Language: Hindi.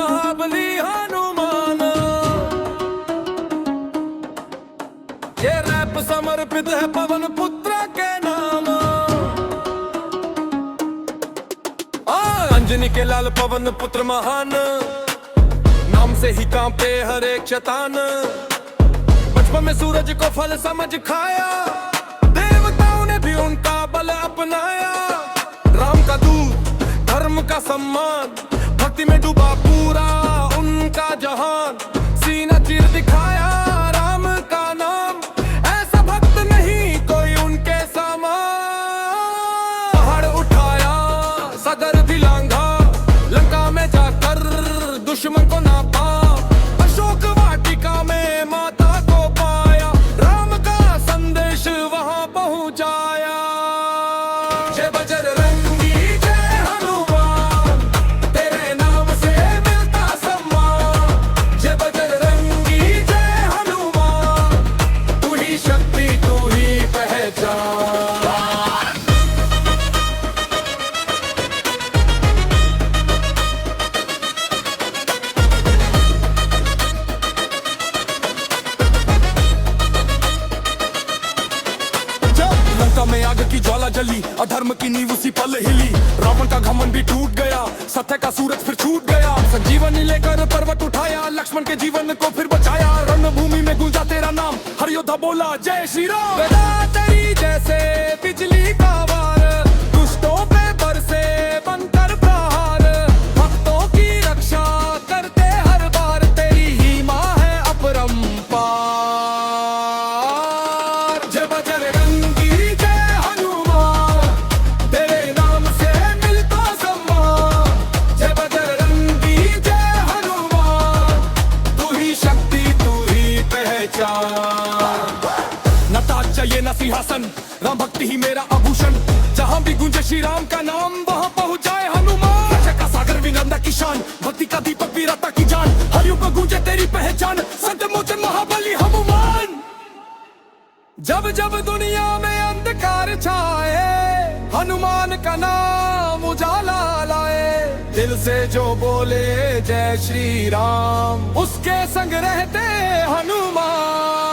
महाबली हनुमान। ये रैप समर्पित है पवन पुत्र के नाम। अंजनी के लाल पवन पुत्र महान, नाम से ही कांपे हर एक शैतान। बचपन में सूरज को फल समझ खाया, देवताओं ने भी उनका बल अपनाया। राम का दूत, धर्म का सम्मान, भक्ति में डूबा पूरा उनका जहान। सीना चीर दिखाया राम का नाम, ऐसा भक्त नहीं कोई उनके समान। पहाड़ उठाया सागर भी लांघा, लंका में जाकर दुश्मन को नापा। अशोक वाटिका में माता को पाया, राम का संदेश वहां पहुंचाया। जय बजरंगी जय हनुमान, तेरे नाम से मिलता सम्मान। जय बजरंगी जय हनुमान, तू ही शक्ति तू ही पहचान। लंका में आग की ज्वाला जली, अधर्म की नींव उसी पल हिली। रावण का घमंड भी टूट गया, सत्य का सूरज फिर छूट गया। संजीवनी लेकर पर्वत उठाया, लक्ष्मण के जीवन को फिर बचाया। रणभूमि में गूंजा तेरा नाम, हर योद्धा बोला जय श्री राम। गदा तेरी जैसे बिजली का वार, दुष्टों पे बरसे बनकर प्रहार। भक्तों की रक्षा करते हर बार, तेरी ही माँ है अपरंपार। जय बजरंगी जय हनुमान, तेरे नाम से मिलता सम्मान। जय बजरंगी जय हनुमान, तू ही शक्ति तू ही पहचान। न ताज चाहिए न सिंहासन, राम भक्ति ही मेरा आभूषण। जहां भी गूंजे श्री राम का नाम, वहां पहुंच जाए हनुमान। रक्षा का सागर विनम्रता की शान, भक्ति का दीपक वीरता की जान। हर युग में गूंजे तेरी पहचान, संत मोचन महाबली हनुमान। जब जब दुनिया में अंधकार छाए, हनुमान का नाम उजाला लाए। दिल से जो बोले जय श्री राम, उसके संग रहते हनुमान।